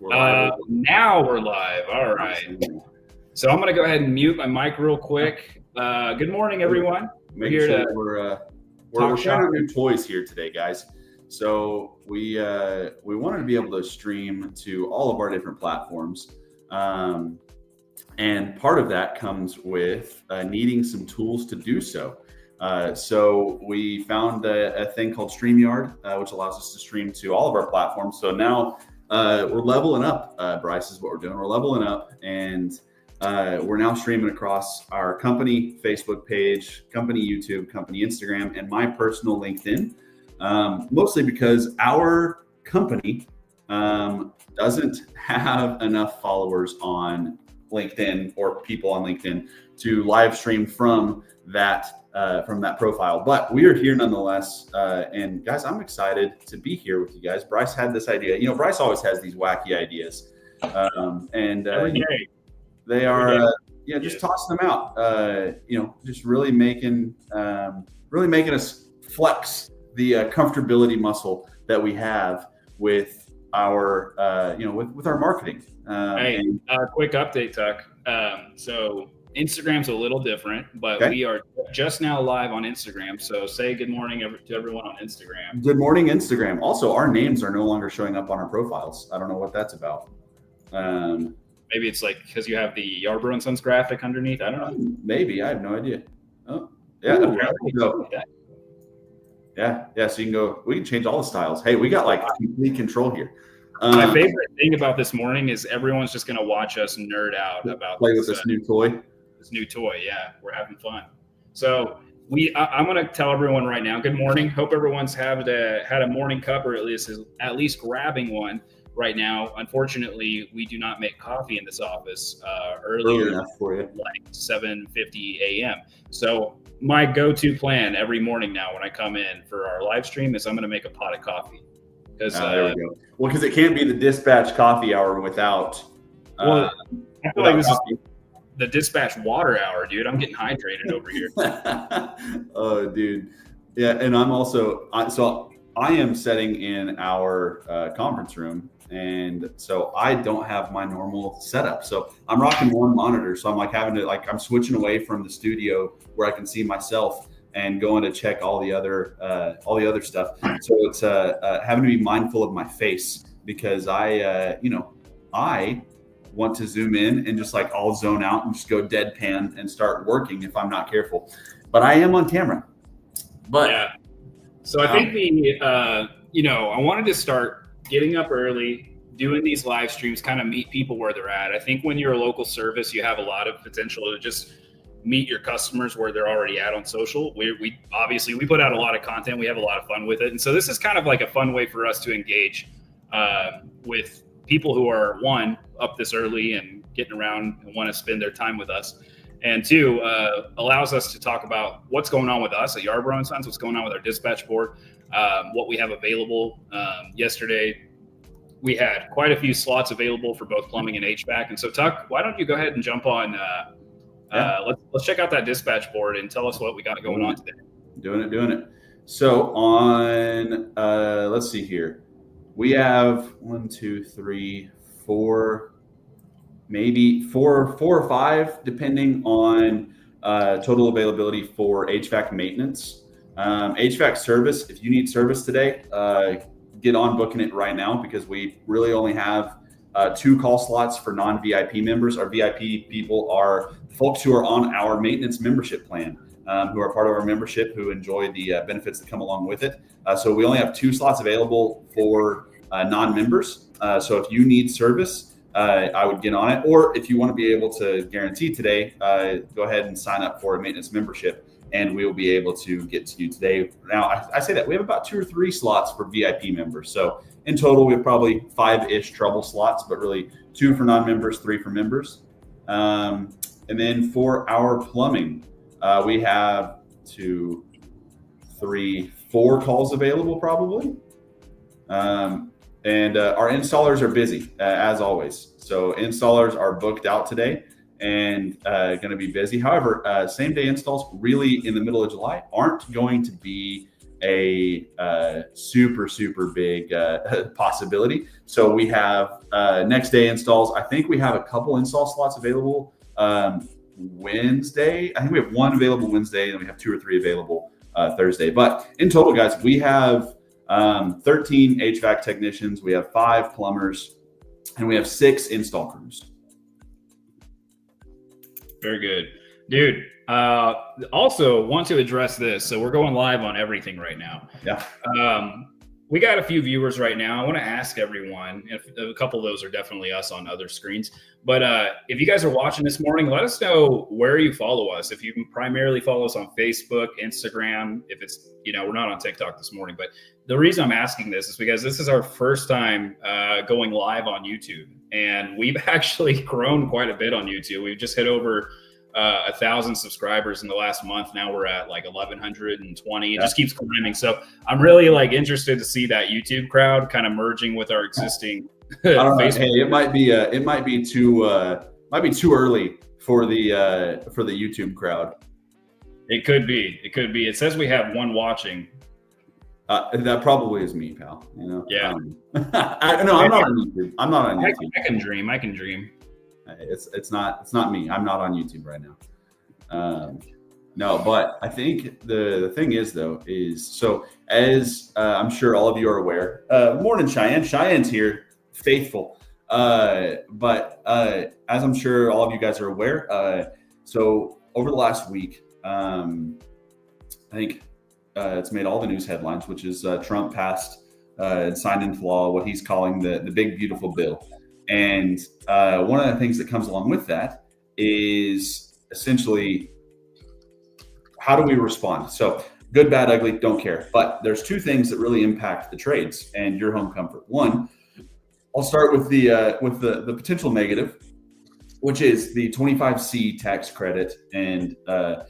We're live. Now we're live. All right. So I'm going to go ahead and mute my mic real quick. Good morning, everyone. We're trying out new toys here today, guys. So we wanted to be able to stream to all of our different platforms, and part of that comes with needing some tools to do so. So we found a thing called StreamYard, which allows us to stream to all of our platforms. So now we're leveling up. Bryce is what we're doing. We're leveling up, and we're now streaming across our company Facebook page, company YouTube, company Instagram, and my personal LinkedIn. Mostly because our company doesn't have enough followers on LinkedIn or people on LinkedIn to live stream from that profile. But we are here nonetheless. And guys, I'm excited to be here with you guys. Bryce had this idea. You know, Bryce always has these wacky ideas. Every day. They are, just tossing them out, just really making us flex the comfortability muscle that we have with our, with our marketing. Quick update, Tuck. So Instagram's a little different, but we are just now live on Instagram. So say good morning to everyone on Instagram. Good morning, Instagram. Also, our names are no longer showing up on our profiles. I don't know what that's about. Maybe it's like because you have the Yarbrough and Sons graphic underneath. I don't know. Maybe. I have no idea. Oh, yeah. Yeah. So you can go. We can change all the styles. Hey, we got like complete control here. My favorite thing about this morning is everyone's just going to watch us nerd out about play with this new toy. This new toy. Yeah, we're having fun. So I'm going to tell everyone right now. Good morning. Hope everyone's had a morning cup, or at least grabbing one. Right now, unfortunately, we do not make coffee in this office earlier enough for you, like 7:50 a.m. So my go-to plan every morning now when I come in for our live stream is I'm going to make a pot of coffee. There we go. Well, because it can't be the dispatch coffee hour without. I feel like this is the dispatch water hour, dude. I'm getting hydrated over here. Oh, dude. Yeah, and I'm also I am sitting in our conference room. And so I don't have my normal setup. So I'm rocking one monitor. So I'm like I'm switching away from the studio where I can see myself and going to check all the other stuff. So it's having to be mindful of my face because I want to zoom in and just like I'll zone out and just go deadpan and start working if I'm not careful. But I am on camera. But yeah. So I think I wanted to start getting up early, doing these live streams, kind of meet people where they're at. I think when you're a local service, you have a lot of potential to just meet your customers where they're already at on social. We obviously put out a lot of content. We have a lot of fun with it. And so this is kind of like a fun way for us to engage with people who are, one, up this early and getting around and want to spend their time with us. And two, allows us to talk about what's going on with us at Yarbrough and Sons, what's going on with our dispatch board, what we have available. Yesterday, we had quite a few slots available for both plumbing and HVAC. And so, Tuck, why don't you go ahead and jump on? Let's check out that dispatch board and tell us what we got going on today. Doing it. So on, let's see here. We have 1, 2, 3, 4, maybe four or five, depending on total availability for HVAC maintenance. HVAC service, if you need service today, get on booking it right now because we really only have 2 call slots for non-VIP members. Our VIP people are folks who are on our maintenance membership plan, who are part of our membership, who enjoy the benefits that come along with it. So we only have 2 slots available for non-members. So if you need service, I would get on it. Or if you want to be able to guarantee today, go ahead and sign up for a maintenance membership and we'll be able to get to you today. Now, I say that we have about 2 or 3 slots for VIP members. So in total, we have probably 5-ish trouble slots, but really 2 for non-members, 3 for members. And then for our plumbing, we have 2, 3, 4 calls available probably. And our installers are busy as always. So installers are booked out today and going to be busy. However, same day installs really in the middle of July aren't going to be a super big possibility. So we have next day installs. I think we have a couple install slots available Wednesday. I think we have one available Wednesday, and we have 2 or 3 available Thursday. But in total, guys, we have 13 HVAC technicians. We have 5 plumbers, and we have 6 install crews. Very good, dude. Also want to address this. So we're going live on everything right now. Yeah. We got a few viewers right now. I want to ask everyone, if a couple of those are definitely us on other screens, but if you guys are watching this morning, let us know where you follow us. If you can primarily follow us on Facebook, Instagram, if it's, we're not on TikTok this morning, but the reason I'm asking this is because this is our first time going live on YouTube, and we've actually grown quite a bit on YouTube. We've just hit over 1,000 subscribers in the last month. Now we're at like 1,120. It just keeps climbing. So I'm really interested to see that YouTube crowd kind of merging with our existing. I don't know. Hey, it might be too early for the YouTube crowd. It could be. It says we have 1 watching. That probably is me, pal. Yeah. I'm not on YouTube. I can dream. It's not me. I'm not on YouTube right now. No, but I think the thing is though is so as I'm sure all of you are aware. Morning, Cheyenne. Cheyenne's here, faithful. But as I'm sure all of you guys are aware, so over the last week, I think it's made all the news headlines, which is Trump passed and signed into law what he's calling the big beautiful bill. And one of the things that comes along with that is essentially, how do we respond? So good, bad, ugly, don't care. But there's 2 things that really impact the trades and your home comfort. One, I'll start with the potential negative, which is the 25C tax credit, and I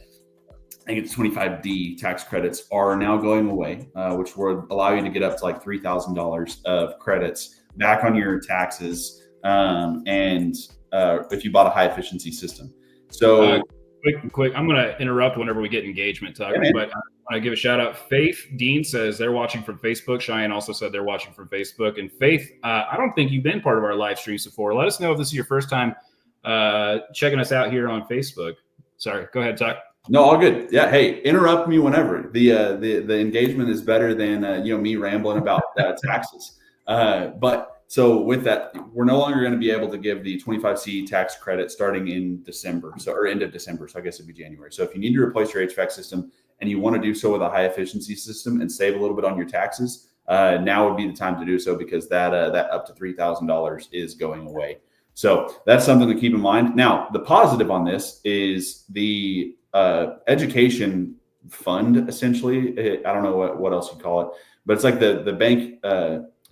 think it's 25D tax credits are now going away, which would allow you to get up to like $3,000 of credits back on your taxes. And if you bought a high efficiency system. So quick, I'm going to interrupt whenever we get engagement talking, but I want to give a shout out. Faith Dean says they're watching from Facebook. Cheyenne also said they're watching from Facebook. And Faith, I don't think you've been part of our live streams before. Let us know if this is your first time checking us out here on Facebook. Sorry, go ahead, talk. No, all good. Yeah. Hey, interrupt me whenever. The engagement is better than me rambling about taxes. But so with that, we're no longer going to be able to give the 25C tax credit starting in December, or end of December. So I guess it'd be January. So if you need to replace your HVAC system and you want to do so with a high efficiency system and save a little bit on your taxes, now would be the time to do so, because that up to $3,000 is going away. So that's something to keep in mind. Now, the positive on this is the education fund, essentially. I don't know what else you call it, but it's like the bank.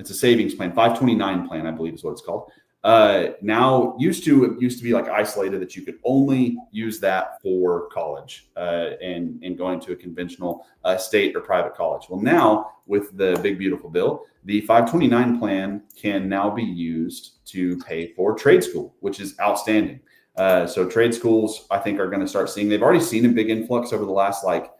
It's a savings plan, 529 plan, I believe is what it's called. Now it used to be like isolated, that you could only use that for college and going to a conventional state or private college. Well, now with the big beautiful bill, the 529 plan can now be used to pay for trade school, which is outstanding. So trade schools, I think, are going to start seeing. They've already seen a big influx over the last like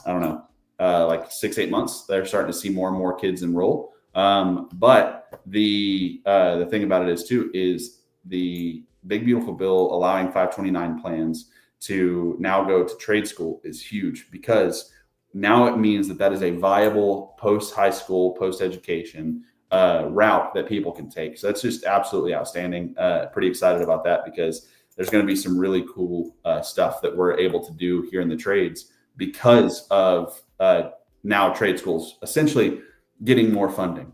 6-8 months. They're starting to see more and more kids enroll. But the thing about it is the big beautiful bill allowing 529 plans to now go to trade school is huge, because now it means that is a viable post high school, post education route that people can take. So that's just absolutely outstanding. Pretty excited about that, because there's going to be some really cool stuff that we're able to do here in the trades because of now trade schools essentially getting more funding.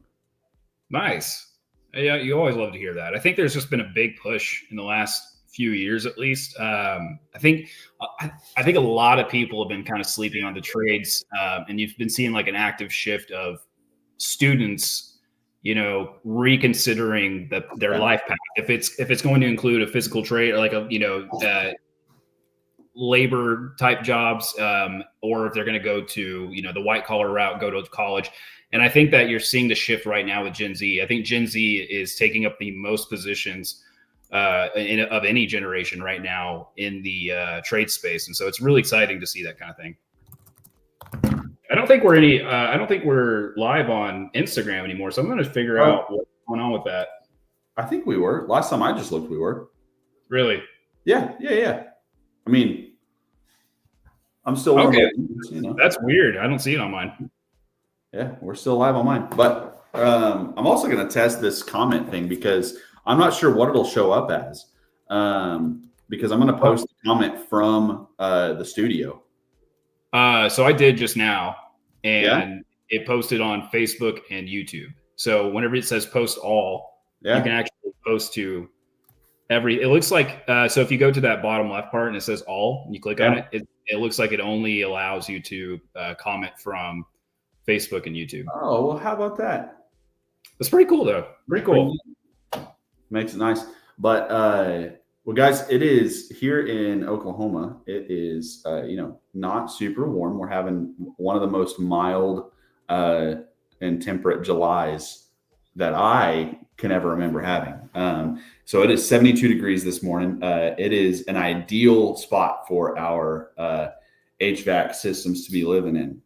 Nice. Yeah, you always love to hear that. I think there's just been a big push in the last few years, at least. I think a lot of people have been kind of sleeping on the trades, and you've been seeing like an active shift of students, reconsidering their life path. If it's going to include a physical trade, or like a labor type jobs, or if they're going to go to the white collar route, go to college. And I think that you're seeing the shift right now with Gen Z. I think Gen Z is taking up the most positions of any generation right now in the trade space. And so it's really exciting to see that kind of thing. I don't think we're live on Instagram anymore. So I'm going to figure out what's going on with that. I think we were. Last time I just looked, we were. Really? Yeah. I mean, I'm still okay. That's weird. I don't see it on mine. Yeah, we're still live on mine. But I'm also going to test this comment thing because I'm not sure what it'll show up as. Because I'm going to post a comment from the studio. So I did just now, and it posted on Facebook and YouTube. So whenever it says post all, you can actually post to every. It looks like so if you go to that bottom left part and it says all, and you click on it, it looks like it only allows you to comment from Facebook and YouTube. Oh, well, how about that? That's pretty cool, though. Pretty cool. Makes it nice. But well, guys, it is here in Oklahoma. It is not super warm. We're having one of the most mild and temperate Julys that I can ever remember having. So it is 72 degrees this morning. It is an ideal spot for our HVAC systems to be living in.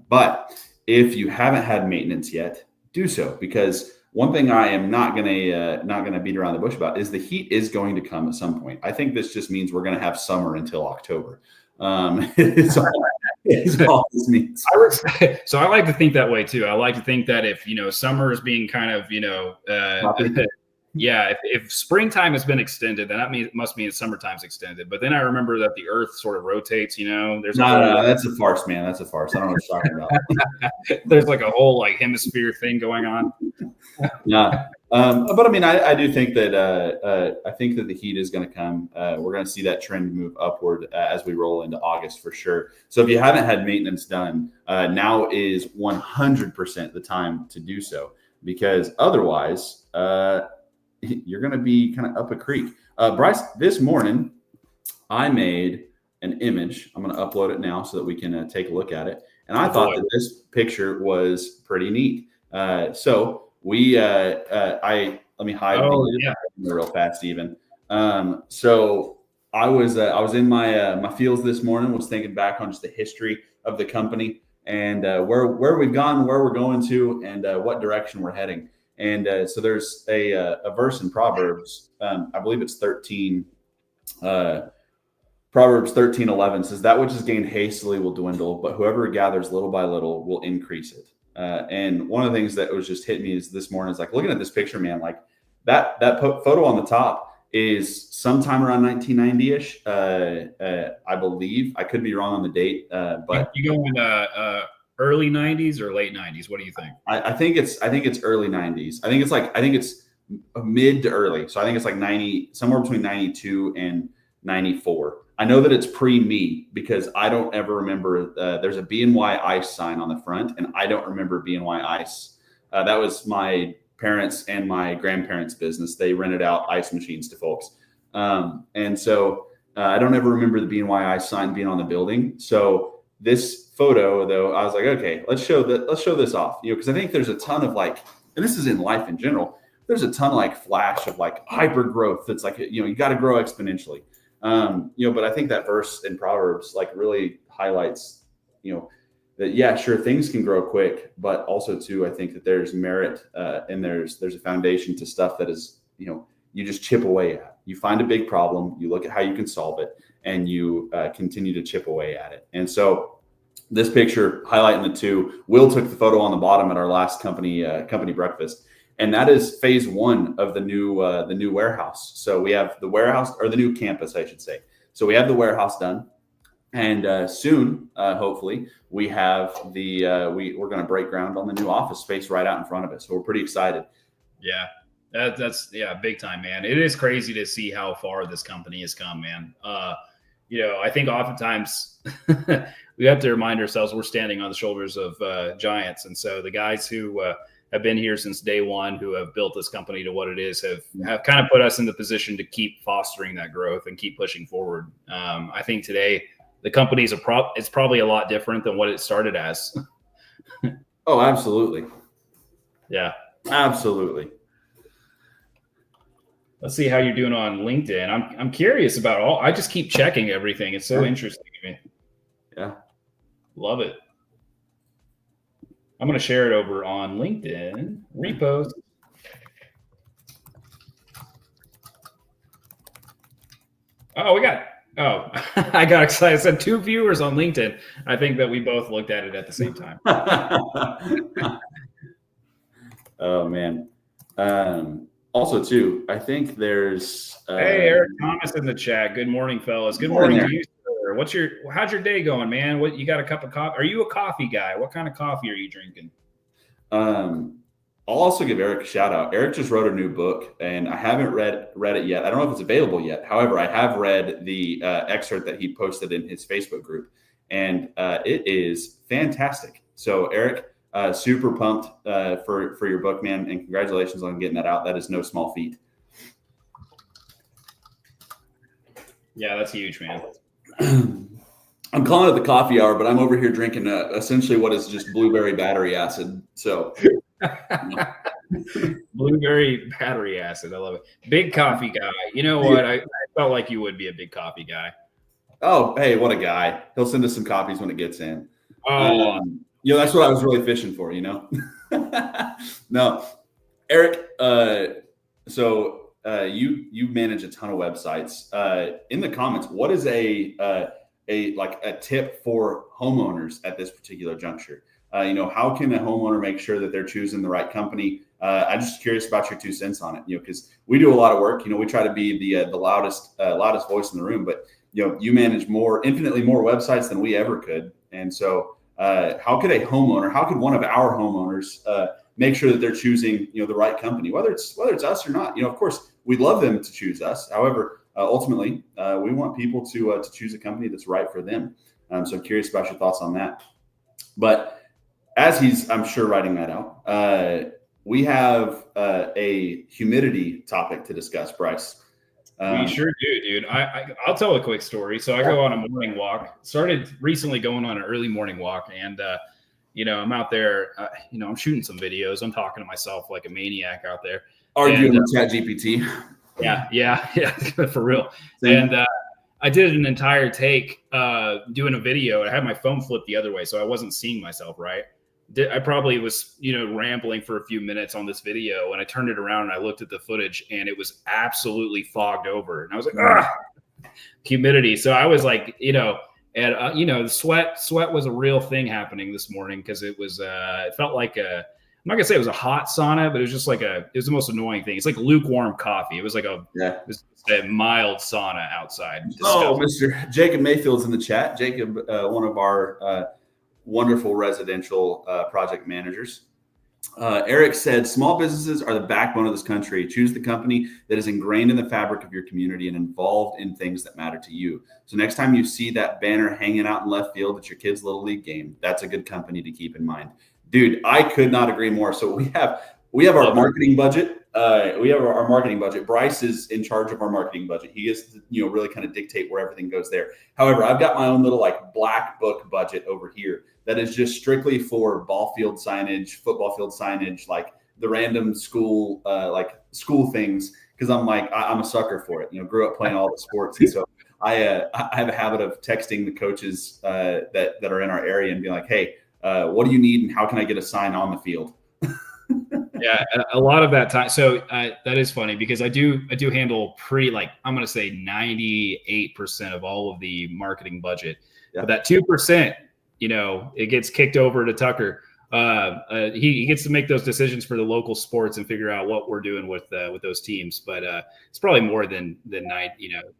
But if you haven't had maintenance yet, do so, because one thing I am not gonna beat around the bush about is the heat is going to come at some point. I think this just means we're going to have summer until October. It's all this means. So I like to think that way too. I like to think that if summer is being kind of if springtime has been extended, then that must mean summertime's extended. But then I remember that the Earth sort of rotates. There's no, that's a farce, man. That's a farce. I don't know what you're talking about. There's like a whole hemisphere thing going on. Yeah, but I mean, I do think that I think that the heat is going to come. We're going to see that trend move upward as we roll into August for sure. So if you haven't had maintenance done, now is 100% the time to do so, because otherwise you're going to be kind of up a creek. Bryce, this morning I made an image. I'm going to upload it now so that we can take a look at it. And I thought that this picture was pretty neat. So we, let me hide real fast even. So I was in my fields this morning, was thinking back on just the history of the company and where we've gone, where we're going to, and what direction we're heading. And so there's a verse in Proverbs, I believe it's 13, Proverbs 13:11 says, "That which is gained hastily will dwindle, but whoever gathers little by little will increase it." And one of the things that was just hit me is this morning is like looking at this picture, man, like that photo on the top is sometime around 1990-ish. I believe. I could be wrong on the date, but you going early 90s or late 90s? What do you think? I think it's early 90s. I think it's mid to early. So I think it's like 90, somewhere between 92 and 94. I know that it's pre-me because I don't ever remember. There's a BNY Ice sign on the front, and I don't remember BNY Ice. That was my parents' and my grandparents' business. They rented out ice machines to folks, and so I don't ever remember the BNY Ice sign being on the building. So this photo, though, I was like, okay, let's show this off, because I think there's a ton of and this is in life in general. There's a ton of flash of hyper growth. That's you got to grow exponentially. But I think that verse in Proverbs really highlights, that sure, things can grow quick, but also too, I think that there's merit and there's a foundation to stuff that is, you just chip away at. You find a big problem, you look at how you can solve it, and you continue to chip away at it. And so this picture highlighting the two, Will took the photo on the bottom at our last company breakfast. And that is phase one of the new warehouse. So we have the warehouse, or the new campus, I should say. So we have the warehouse done, and soon, hopefully, we have we're going to break ground on the new office space right out in front of us. So we're pretty excited. Yeah, that's big time, man. It is crazy to see how far this company has come, man. I think oftentimes we have to remind ourselves we're standing on the shoulders of giants, and so the guys who have been here since day one, who have built this company to what it is, have kind of put us in the position to keep fostering that growth and keep pushing forward. I think today the company is it's probably a lot different than what it started as. Oh, absolutely. Yeah, absolutely. Let's see how you're doing on LinkedIn. I'm curious about I just keep checking everything. It's so interesting to me. Yeah. Love it. I'm going to share it over on LinkedIn. Repost. Oh, I got excited. I said 2 viewers on LinkedIn. I think that we both looked at it at the same time. Oh, man. Also, too, I think there's. Hey, Eric Thomas in the chat. Good morning, fellas. Good morning to you, sir. How's your day going, man? What, you got a cup of coffee? Are you a coffee guy? What kind of coffee are you drinking? I'll also give Eric a shout out. Eric just wrote a new book, and I haven't read it yet. I don't know if it's available yet. However, I have read the excerpt that he posted in his Facebook group, and it is fantastic. So, Eric, super pumped for your book, man, and congratulations on getting that out. That is no small feat. Yeah, that's huge, man. I'm calling it the coffee hour, but I'm over here drinking essentially what is just blueberry battery acid. So. Blueberry battery acid. I love it. Big coffee guy. You know what? I felt like you would be a big coffee guy. Oh, hey, what a guy. He'll send us some copies when it gets in. Oh, that's what I was really fishing for, No, Eric, so you manage a ton of websites. In the comments, what is a tip for homeowners at this particular juncture? How can a homeowner make sure that they're choosing the right company? I'm just curious about your 2 cents on it, because we do a lot of work. We try to be the loudest voice in the room, but you manage infinitely more websites than we ever could. And so how could one of our homeowners make sure that they're choosing, the right company, whether it's us or not? Of course, we'd love them to choose us. However, ultimately, we want people to choose a company that's right for them. So I'm curious about your thoughts on that. But as he's, I'm sure, writing that out, we have a humidity topic to discuss, Bryce. We sure do, dude. I'll tell a quick story. So I go on a morning walk. Started recently going on an early morning walk, and I'm out there. I'm shooting some videos. I'm talking to myself like a maniac out there. Arguing with ChatGPT. Yeah, for real. Same. And I did an entire take doing a video. I had my phone flipped the other way, so I wasn't seeing myself right. I probably was, rambling for a few minutes on this video, and I turned it around and I looked at the footage, and it was absolutely fogged over. And I was like, humidity. So I was like, the sweat was a real thing happening this morning, because it was, it felt like I'm not gonna say it was a hot sauna, but it was just like it was the most annoying thing. It's like lukewarm coffee. It was like a mild sauna outside. Oh, Mr. Jacob Mayfield's in the chat. Jacob, one of our wonderful residential project managers. Eric said, small businesses are the backbone of this country. Choose the company that is ingrained in the fabric of your community and involved in things that matter to you. So next time you see that banner hanging out in left field at your kid's little league game, that's a good company to keep in mind. Dude, I could not agree more. So we have our marketing budget. We have our marketing budget. Bryce is in charge of our marketing budget. He is, really kind of dictate where everything goes there. However, I've got my own little black book budget over here that is just strictly for ball field signage, football field signage, like the random school things. Because I'm a sucker for it. Grew up playing all the sports, and so I have a habit of texting the coaches that are in our area and being like, hey, what do you need, and how can I get a sign on the field? Yeah, a lot of that time. So that is funny, because I do handle pretty, I'm going to say 98% of all of the marketing budget. Yeah. But that 2%, it gets kicked over to Tucker. He gets to make those decisions for the local sports and figure out what we're doing with those teams. But it's probably more than 9.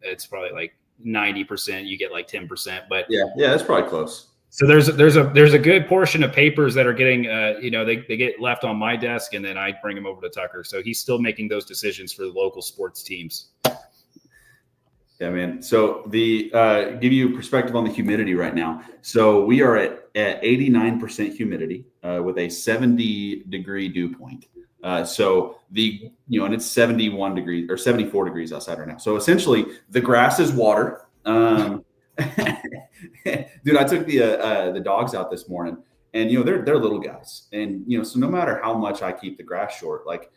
It's probably like 90%. You get like 10%. But yeah, that's probably close. So there's a good portion of papers that are getting, they get left on my desk, and then I bring them over to Tucker. So he's still making those decisions for the local sports teams. Yeah, man. So give you perspective on the humidity right now. So we are at 89% humidity with a 70-degree dew point. So and it's 71 degrees or 74 degrees outside right now. So essentially the grass is water. Dude, I took the dogs out this morning, and they're little guys, and so no matter how much I keep the grass short, like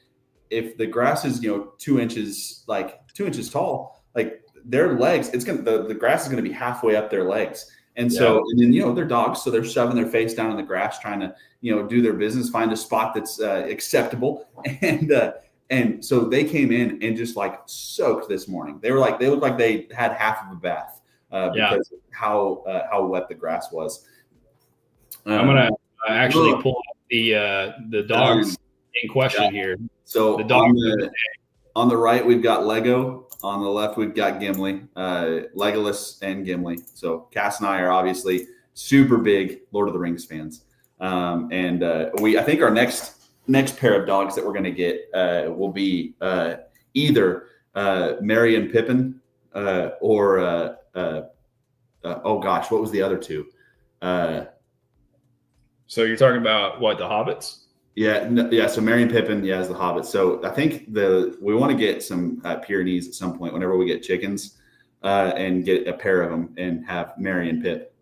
if the grass is 2 inches tall, like their legs, the grass is gonna be halfway up their legs. And so, and then, they're dogs, so they're shoving their face down in the grass, trying to, do their business, find a spot that's acceptable. And so they came in and just like soaked this morning. They looked like they had half of a bath because of how wet the grass was. I'm gonna actually pull up the dogs in question here. So the dogs on the right, we've got Lego. On the left, we've got Gimli, Legolas and Gimli. So Cass and I are obviously super big Lord of the Rings fans. And I think our next pair of dogs that we're going to get will be either Merry and Pippin or oh gosh, what was the other two? So you're talking about what, the Hobbits? Yeah. So Merry and Pippin, as the Hobbits. So I think we want to get some Pyrenees at some point whenever we get chickens, and get a pair of them and have Merry and Pip.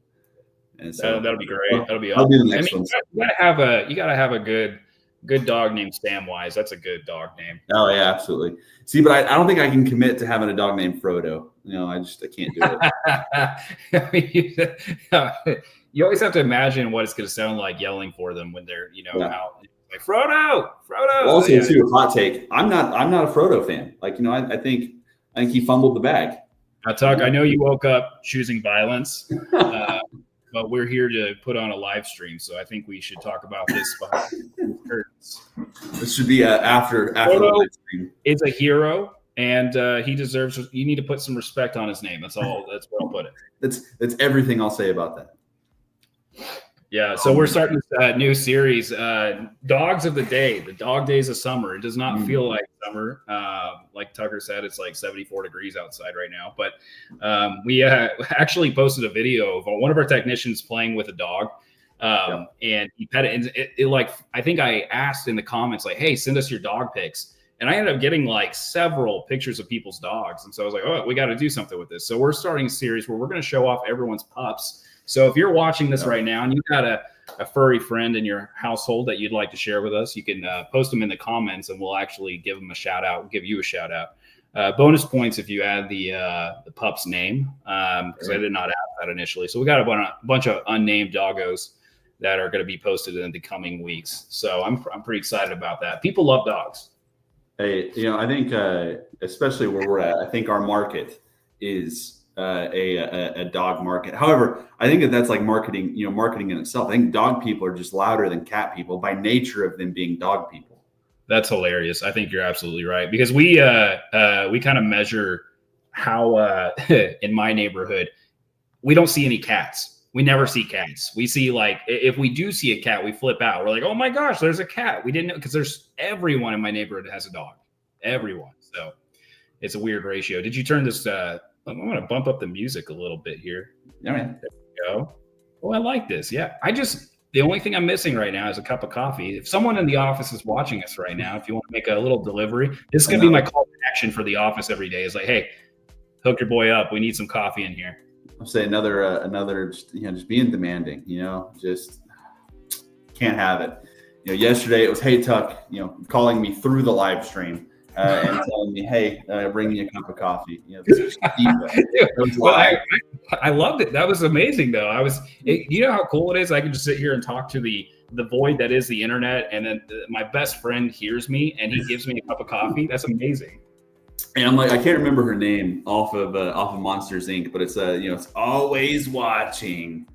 And so that'll be great. That'll be awesome. The next one. You gotta have a good dog named Samwise. That's a good dog name. Oh yeah, absolutely. See, but I don't think I can commit to having a dog named Frodo. I can't do it. You always have to imagine what it's going to sound like yelling for them when they're, out. Like Frodo. Also, too, hot take. I'm not a Frodo fan. I think he fumbled the bag. Now, Tuck, I know you woke up choosing violence, but we're here to put on a live stream, so I think we should talk about this behind the curtains. This should be after Frodo the live stream. Is a hero, and he deserves. You need to put some respect on his name. That's all. That's where I'll put it. That's everything I'll say about that. Yeah, so we're starting this new series, Dogs of the Day, the dog days of summer. It does not feel like summer. Like Tucker said, it's like 74 degrees outside right now. But we actually posted a video of one of our technicians playing with a dog, and he pet it. And it like, I think I asked in the comments, like, hey, send us your dog pics. And I ended up getting like several pictures of people's dogs. And so I was like, oh, we got to do something with this. So we're starting a series where we're going to show off everyone's pups. So if you're watching this right now and you've got a furry friend in your household that you'd like to share with us, you can post them in the comments and we'll actually give them a shout out. We'll give you a shout out. Bonus points if you add the pup's name, because I did not add that initially. So we got a bunch of unnamed doggos that are going to be posted in the coming weeks. So I'm pretty excited about that. People love dogs. Hey, I think especially where we're at, I think our market is a dog market. However, I think that's like marketing in itself. I think dog people are just louder than cat people by nature of them being dog people. That's hilarious. I think you're absolutely right, because we kind of measure how in my neighborhood we don't see any cats. We never see cats. We see, like, if we do see a cat, we flip out. We're like, oh my gosh, there's a cat. We didn't know, because everyone in my neighborhood has a dog. Everyone. So it's a weird ratio. Did you turn this? I'm going to bump up the music a little bit here. All right. There we go. Oh, I like this. Yeah. The only thing I'm missing right now is a cup of coffee. If someone in the office is watching us right now, if you want to make a little delivery, this is going to be my call to action for the office every day. It's like, hey, hook your boy up. We need some coffee in here. I'll say another, just being demanding, just can't have it. Yesterday it was, hey, Tuck, calling me through the live stream and telling me, hey, bring me a cup of coffee. I loved it. That was amazing, though. You know how cool it is? I can just sit here and talk to the void that is the internet, and then my best friend hears me and he gives me a cup of coffee. That's amazing. And I'm like, I can't remember her name off of Monsters Inc., but it's it's always watching.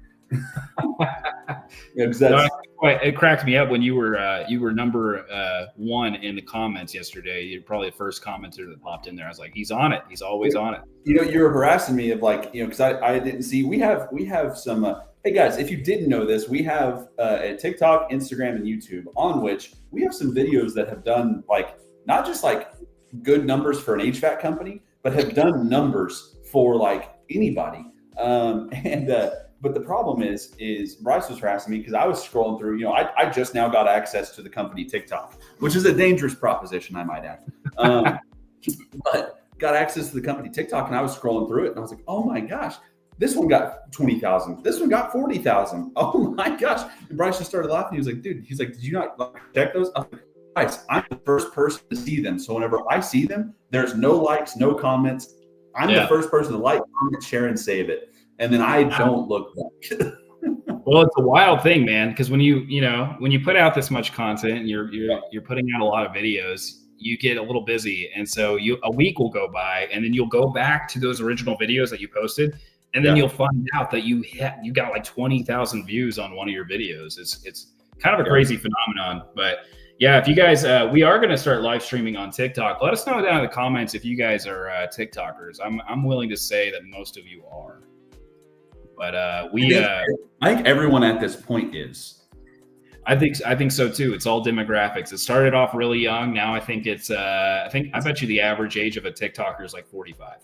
It cracked me up when you were number one in the comments yesterday. You're probably the first commenter that popped in there. I was like, he's on it. He's always on it. You were harassing me of like, because I didn't see. We have some. Hey guys, if you didn't know this, we have a TikTok, Instagram, and YouTube on which we have some videos that have done like not just like good numbers for an HVAC company, but have done numbers for like anybody. But the problem is Bryce was harassing me because I was scrolling through, I just now got access to the company TikTok, which is a dangerous proposition, I might add. But got access to the company TikTok and I was scrolling through it and I was like, oh my gosh, this one got 20,000. This one got 40,000. Oh my gosh. And Bryce just started laughing. He was like, dude, did you not check those? I was like, Bryce, I'm the first person to see them. So whenever I see them, there's no likes, no comments. I'm the first person to like, comment, share, and save it. and then I don't look back. Well, it's a wild thing, man, because when you put out this much content and you're putting out a lot of videos, you get a little busy, and so a week will go by, and then you'll go back to those original videos that you posted, and then you'll find out that you got like 20,000 views on one of your videos. It's kind of a crazy phenomenon, but yeah, if you guys, we are going to start live streaming on TikTok. Let us know down in the comments if you guys are TikTokers. I'm willing to say that most of you are. But I think everyone at this point is. I think so too. It's all demographics. It started off really young. Now I think it's I bet you the average age of a TikToker is like 45.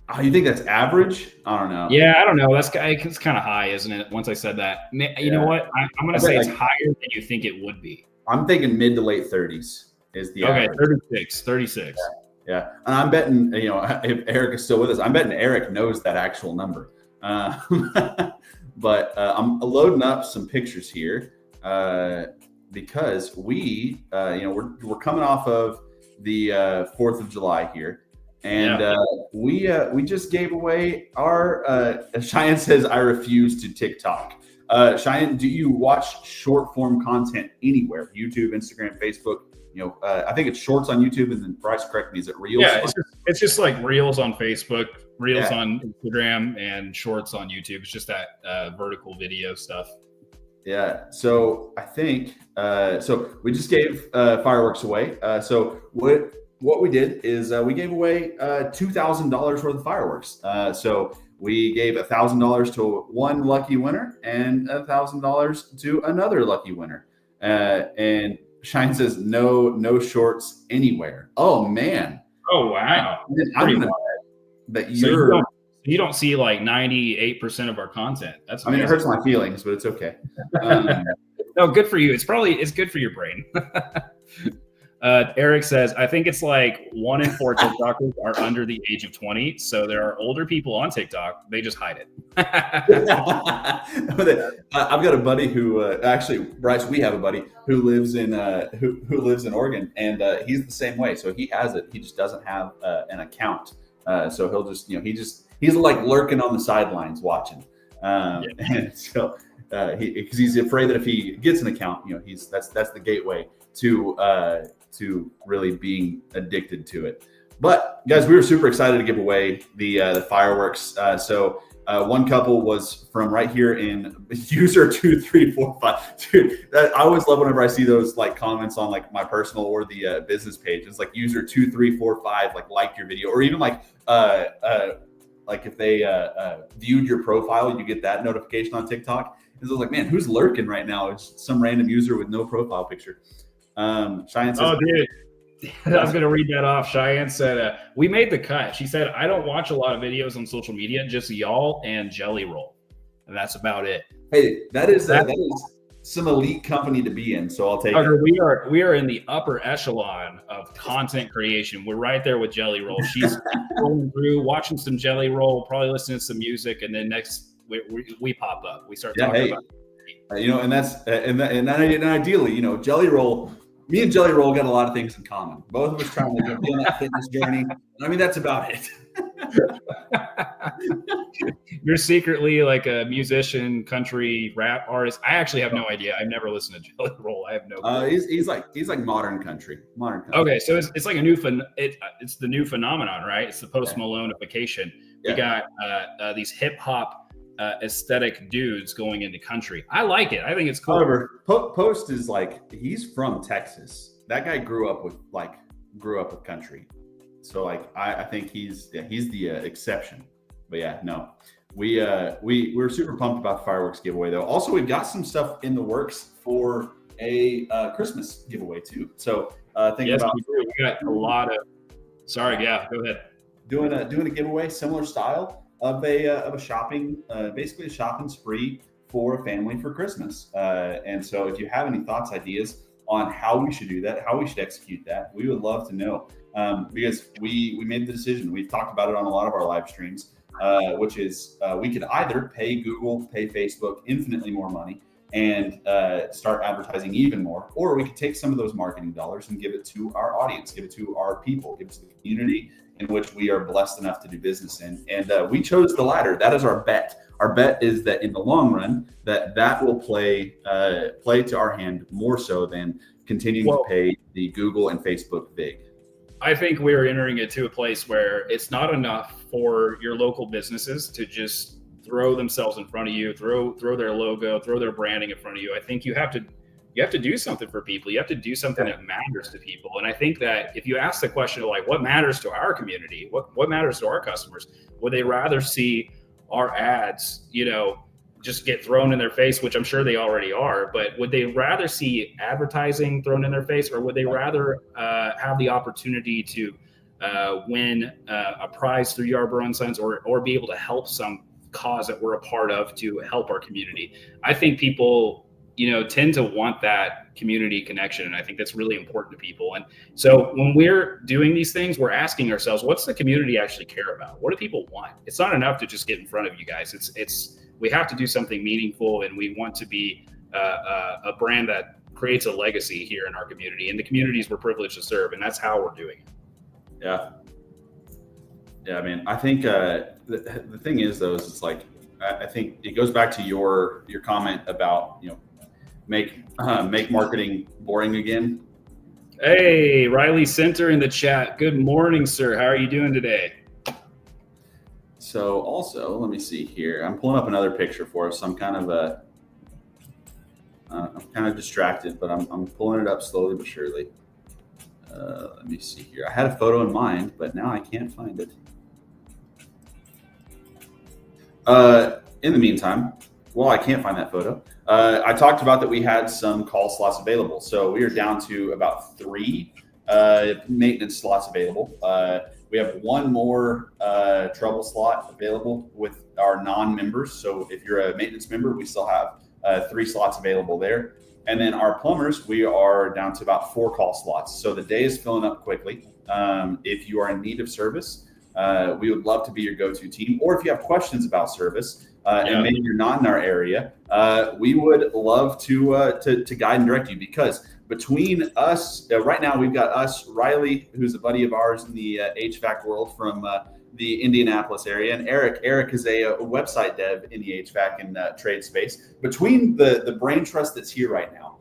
Oh, you think that's average? I don't know. Yeah, I don't know. It's kind of high, isn't it? Once I said that, you know what? I'm going to say it's higher than you think it would be. I'm thinking mid to late 30s is the average. 36. Yeah. And I'm betting, if Eric is still with us, I'm betting Eric knows that actual number. But I'm loading up some pictures here because we're coming off of the 4th of July here. And we just gave away our Cheyenne says, I refuse to TikTok. Cheyenne, do you watch short form content anywhere? YouTube, Instagram, Facebook? I think it's shorts on YouTube, and then Bryce, correct me, is it Reels? Yeah, it's just like Reels on Facebook, Reels on Instagram, and shorts on YouTube. It's just that vertical video stuff. Yeah. So I think so we just gave fireworks away. So what we did is we gave away $2,000 worth of fireworks. So we gave $1,000 to one lucky winner and $1,000 to another lucky winner. And Shine says no shorts anywhere. Oh man. Oh wow. That you don't see like 98% of our content. That's amazing. It hurts my feelings, but it's okay. No, good for you. It's good for your brain. Eric says, I think it's like 1 in 4 TikTokers are under the age of 20. So there are older people on TikTok. They just hide it. I've got a buddy who actually, Bryce, we have a buddy who lives in who lives in Oregon, and he's the same way. So he has it. He just doesn't have an account. So he'll just, he's like lurking on the sidelines watching. And so because he's afraid that if he gets an account, that's the gateway to really being addicted to it. But guys, we were super excited to give away the fireworks. So one couple was from right here in user 2345. Dude, I always love whenever I see those like comments on like my personal or the business page. It's like user 2345 like your video, or even like if they viewed your profile, you get that notification on TikTok. And so I was like, man, who's lurking right now? It's some random user with no profile picture. Cheyenne says, oh, dude. I was going to read that off. Cheyenne said, we made the cut. She said, I don't watch a lot of videos on social media, just y'all and Jelly Roll. And that's about it. Hey, that is some elite company to be in. So I'll take it. We are in the upper echelon of content creation. We're right there with Jelly Roll. She's going through, watching some Jelly Roll, probably listening to some music. And then next we pop up. We start talking about it. And that's, and ideally, Jelly Roll, me and Jelly Roll got a lot of things in common. Both of us trying to be on that fitness journey. That's about it. You're secretly like a musician, country, rap artist. I actually have no idea. I've never listened to Jelly Roll. I have no clue. He's like modern country. Okay, so it's like a new it's the new phenomenon, right? It's the post Malone-ification. We got these hip hop aesthetic dudes going into country. I like it. I think it's cool. However, Post is he's from Texas. That guy grew up with country. So I think he's the exception. But yeah, no. We're super pumped about the fireworks giveaway though. Also, we've got some stuff in the works for a Christmas giveaway too. So we got a lot of go ahead. Doing a giveaway similar style of a shopping, basically a shopping spree for a family for Christmas. And so if you have any thoughts, ideas on how we should do that, how we should execute that, we would love to know. Because we made the decision, we've talked about it on a lot of our live streams, which is we could either pay Google, pay Facebook infinitely more money and start advertising even more, or we could take some of those marketing dollars and give it to our audience, give it to our people, give it to the community, in which we are blessed enough to do business in. And we chose the latter. That is our bet. Our bet is that in the long run, that will play to our hand more so than continuing to pay the Google and Facebook vig. I think we're entering into a place where it's not enough for your local businesses to just throw themselves in front of you, throw their logo, throw their branding in front of you. I think you have to do something for people. You have to do something that matters to people. And I think that if you ask the question of like, what matters to our community, what matters to our customers, would they rather see our ads, just get thrown in their face, which I'm sure they already are, but would they rather see advertising thrown in their face, or would they rather have the opportunity to win a prize through Yarbrough & Sons, or be able to help some cause that we're a part of to help our community? I think people, tend to want that community connection. And I think that's really important to people. And so when we're doing these things, we're asking ourselves, what's the community actually care about? What do people want? It's not enough to just get in front of you guys. We have to do something meaningful, and we want to be a brand that creates a legacy here in our community and the communities we're privileged to serve. And that's how we're doing it. Yeah. Yeah. I mean, I think the thing is though, is it's like, I think it goes back to your comment about, make marketing boring again. Hey, Riley Center in the chat. Good morning, sir. How are you doing today? So also, let me see here. I'm pulling up another picture for us. I'm kind of distracted, but I'm pulling it up slowly but surely. Let me see here. I had a photo in mind, but now I can't find it. In the meantime, while I can't find that photo, I talked about that we had some call slots available. So we are down to about 3 maintenance slots available. We have one more trouble slot available with our non-members. So if you're a maintenance member, we still have 3 slots available there. And then our plumbers, we are down to about 4 call slots. So the day is filling up quickly. If you are in need of service, we would love to be your go-to team. Or if you have questions about service, and maybe you're not in our area, we would love to guide and direct you, because between us, right now we've got us, Riley, who's a buddy of ours in the HVAC world from the Indianapolis area, and Eric is a website dev in the HVAC and trade space. Between the brain trust that's here right now,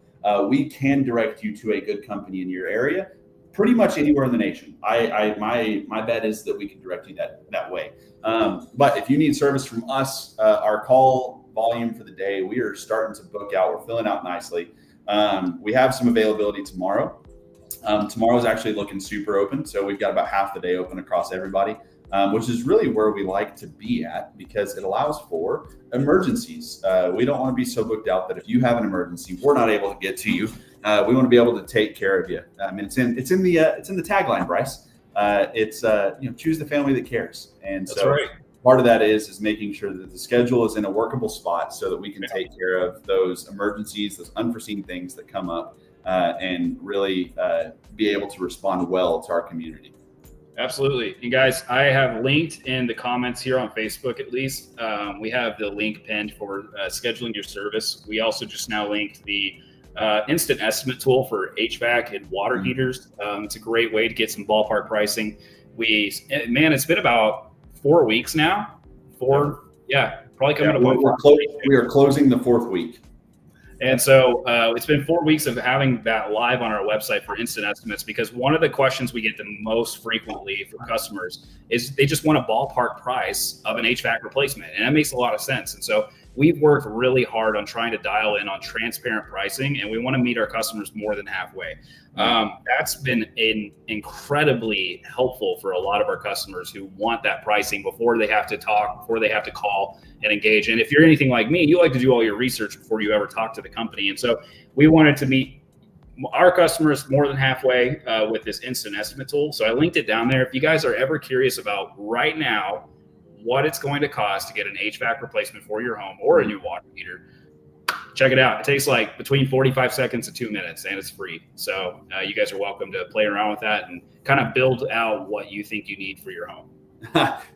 we can direct you to a good company in your area, pretty much anywhere in the nation. My bet is that we can direct you that way. But if you need service from us, our call volume for the day, we are starting to book out. We're filling out nicely. We have some availability tomorrow. Tomorrow is actually looking super open. So we've got about half the day open across everybody, which is really where we like to be at, because it allows for emergencies. We don't want to be so booked out that if you have an emergency, we're not able to get to you. We want to be able to take care of you. I mean, it's in the tagline, Bryce. It's choose the family that cares. And That's so right. Part of that is making sure that the schedule is in a workable spot so that we can take care of those emergencies, those unforeseen things that come up, and really be able to respond well to our community. Absolutely. You guys, I have linked in the comments here on Facebook, at least. We have the link pinned for scheduling your service. We also just now linked the instant estimate tool for HVAC and water heaters. It's a great way to get some ballpark pricing. It's been about 4 weeks now. Probably coming up. We are closing the 4th week. And so it's been 4 weeks of having that live on our website for instant estimates, because one of the questions we get the most frequently from customers is they just want a ballpark price of an HVAC replacement. And that makes a lot of sense. And so we've worked really hard on trying to dial in on transparent pricing, and we want to meet our customers more than halfway. That's been incredibly helpful for a lot of our customers who want that pricing before they have to talk, before they have to call and engage. And if you're anything like me, you like to do all your research before you ever talk to the company. And so we wanted to meet our customers more than halfway with this instant estimate tool. So I linked it down there. If you guys are ever curious about right now what it's going to cost to get an HVAC replacement for your home or a new water heater, check it out. It takes like between 45 seconds and 2 minutes, and it's free. So you guys are welcome to play around with that and kind of build out what you think you need for your home.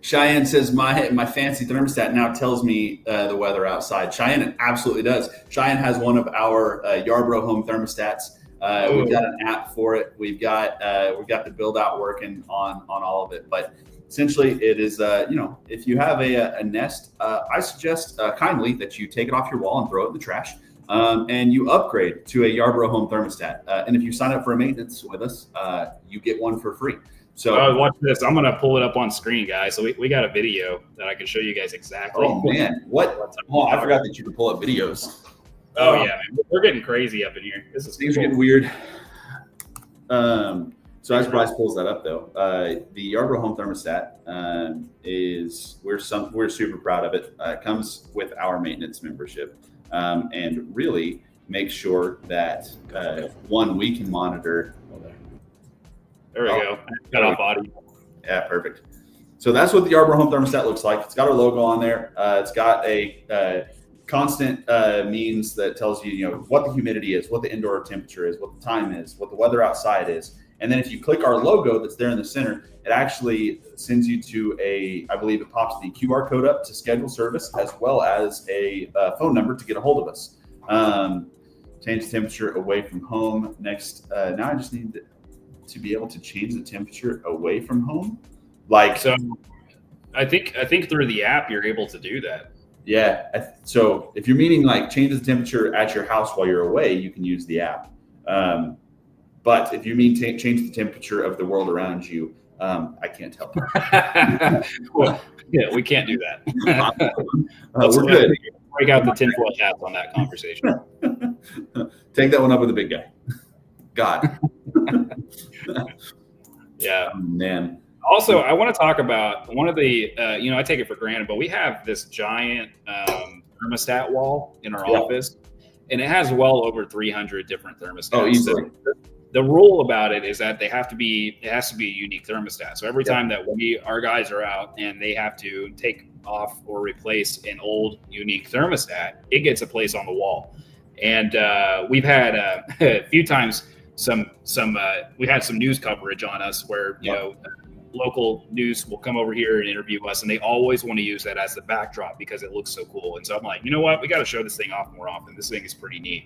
Cheyenne says my fancy thermostat now tells me the weather outside. Cheyenne absolutely does. Cheyenne has one of our Yarbrough home thermostats We've got an app for it. We've got the build out working on all of it. But essentially, it is if you have a Nest, I suggest kindly that you take it off your wall and throw it in the trash. And you upgrade to a Yarbrough home thermostat. And if you sign up for a maintenance with us, you get one for free. So watch this. I'm going to pull it up on screen, guys. So we got a video that I can show you guys exactly. Oh, man. What? Oh, I forgot that you can pull up videos. Oh, yeah. Man. We're getting crazy up in here. Things are getting weird. So as Bryce pulls that up, though, the Yarbrough home thermostat we're super proud of it. It comes with our maintenance membership. And really make sure that we can monitor. There we go. Cut off audio. Yeah, perfect. So that's what the Yarbrough home thermostat looks like. It's got our logo on there. It's got a constant means that tells you, what the humidity is, what the indoor temperature is, what the time is, what the weather outside is. And then if you click our logo that's there in the center, it actually sends you to I believe it pops the QR code up to schedule service, as well as a phone number to get a hold of us. Change the temperature away from home. Next, now I just need to be able to change the temperature away from home. So I think through the app, you're able to do that. Yeah. So if you're meaning change the temperature at your house while you're away, you can use the app. But if you mean change the temperature of the world around you, I can't help. Well, yeah, we can't do that. We're good. Break out the tinfoil hats on that conversation. Take that one up with the big guy. God. Yeah. Oh, man. Also, I want to talk about one of the, I take it for granted, but we have this giant thermostat wall in our office, and it has well over 300 different thermostats. Oh, easily. So the rule about it is that it has to be a unique thermostat. So every time that our guys are out and they have to take off or replace an old unique thermostat, it gets a place on the wall. And we've had a few times we had some news coverage on us where local news will come over here and interview us, and they always want to use that as the backdrop because it looks so cool. And so I'm like, you know what, we got to show this thing off more often. This thing is pretty neat.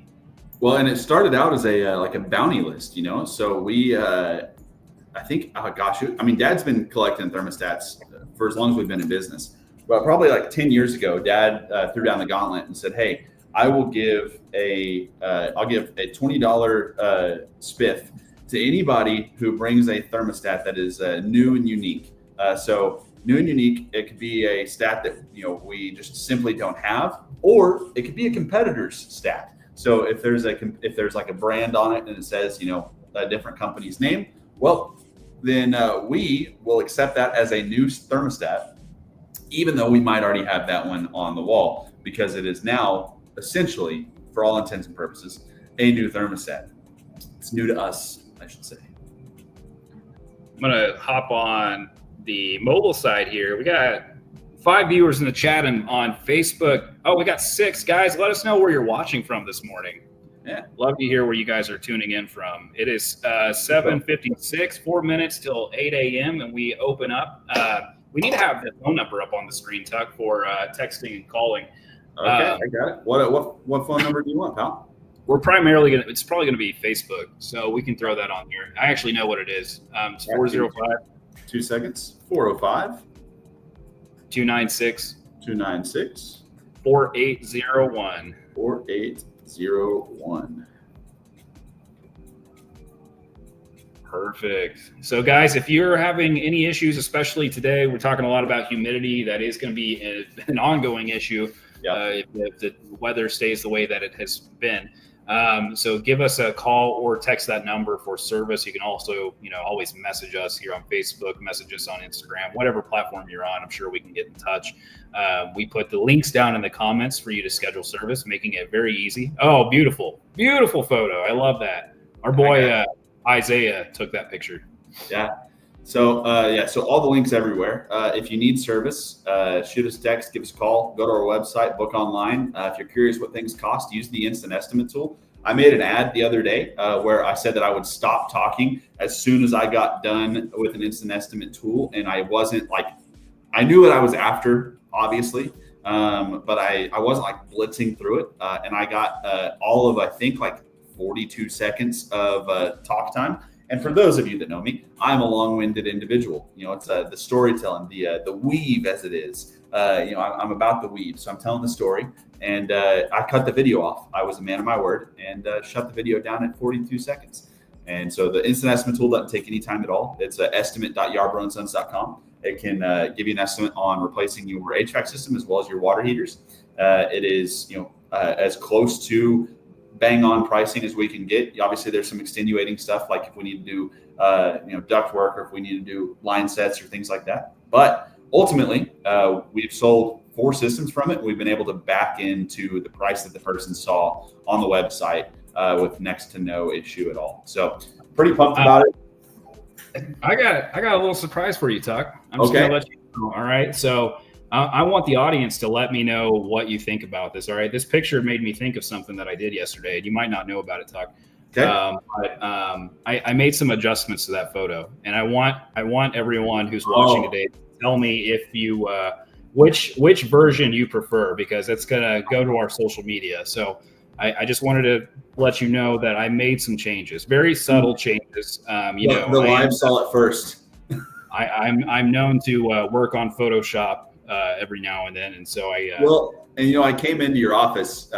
Well, and it started out as a bounty list, So we, I think, Dad's been collecting thermostats for as long as we've been in business. But probably 10 years ago, Dad threw down the gauntlet and said, "Hey, I will give I'll give a $20 spiff to anybody who brings a thermostat that is new and unique." So new and unique, it could be a stat that we just simply don't have, or it could be a competitor's stat. So if there's a brand on it and it says a different company's name, well, then we will accept that as a new thermostat, even though we might already have that one on the wall, because it is now essentially, for all intents and purposes, a new thermostat. It's new to us, I should say. I'm gonna hop on the mobile side here. We got 5 viewers in the chat and on Facebook. Oh, we got 6 guys. Let us know where you're watching from this morning. Yeah, love to hear where you guys are tuning in from. It is 7:56, 4 minutes till 8 a.m. and we open up. We need to have the phone number up on the screen, Tuck, for texting and calling. Okay, I got it. What phone number do you want, pal? It's probably gonna be Facebook, so we can throw that on here. I actually know what it is. It's 405. 2 seconds. 405. 296. 296. 4801. 4801. Perfect. So, guys, if you're having any issues, especially today, we're talking a lot about humidity. That is going to be an ongoing issue if the weather stays the way that it has been. So give us a call or text that number for service. You can also, always message us here on Facebook, message us on Instagram, whatever platform you're on. I'm sure we can get in touch. We put the links down in the comments for you to schedule service, making it very easy. Oh, beautiful, beautiful photo. I love that. Our boy Isaiah took that picture. Yeah. So all the links everywhere. If you need service, shoot us a text, give us a call, go to our website, book online. If you're curious what things cost, use the instant estimate tool. I made an ad the other day where I said that I would stop talking as soon as I got done with an instant estimate tool. And I wasn't I knew what I was after, obviously, but I wasn't blitzing through it. And I got all of, I think, 42 seconds of talk time. And for those of you that know me, I'm a long-winded individual. It's the storytelling, the weave as it is. I'm about the weave. So I'm telling the story, and I cut the video off. I was a man of my word and shut the video down at 42 seconds. And so the instant estimate tool doesn't take any time at all. It's estimate.yarbroughandsons.com. It can give you an estimate on replacing your HVAC system as well as your water heaters. It is, as close to bang on pricing as we can get. Obviously, there's some extenuating stuff, like if we need to do, duct work, or if we need to do line sets or things like that. But ultimately, we've sold 4 systems from it. We've been able to back into the price that the person saw on the website with next to no issue at all. So pretty pumped about it. I got a little surprise for you, Tuck. I'm just going to let you know. All right. So I want the audience to let me know what you think about this. All right. This picture made me think of something that I did yesterday, and you might not know about it, Tuck. Okay. I made some adjustments to that photo, and I want everyone who's watching today to tell me if you which version you prefer, because it's gonna go to our social media. So I just wanted to let you know that I made some changes, very subtle changes. The live saw it first. I'm known to work on Photoshop every now and then, and so I came into your office.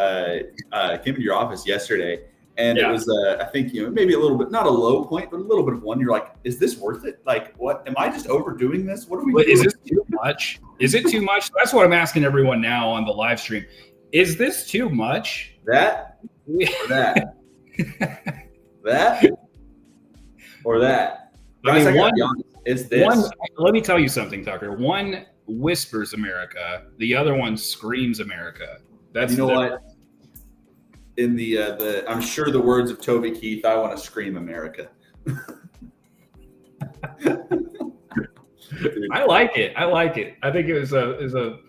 Yesterday, and it was I think maybe a little bit, not a low point, but a little bit of one. You're like, is this worth it? Like, what am I just overdoing this? What are we doing? Is this too much? Is it too much? That's what I'm asking everyone now on the live stream. Is this too much? That or that? That or that? I mean, it's this. Let me tell you something, Tucker. One whispers America, the other one screams America. That's what? In the I'm sure the words of Toby Keith, I want to scream America. I like it. I think it was a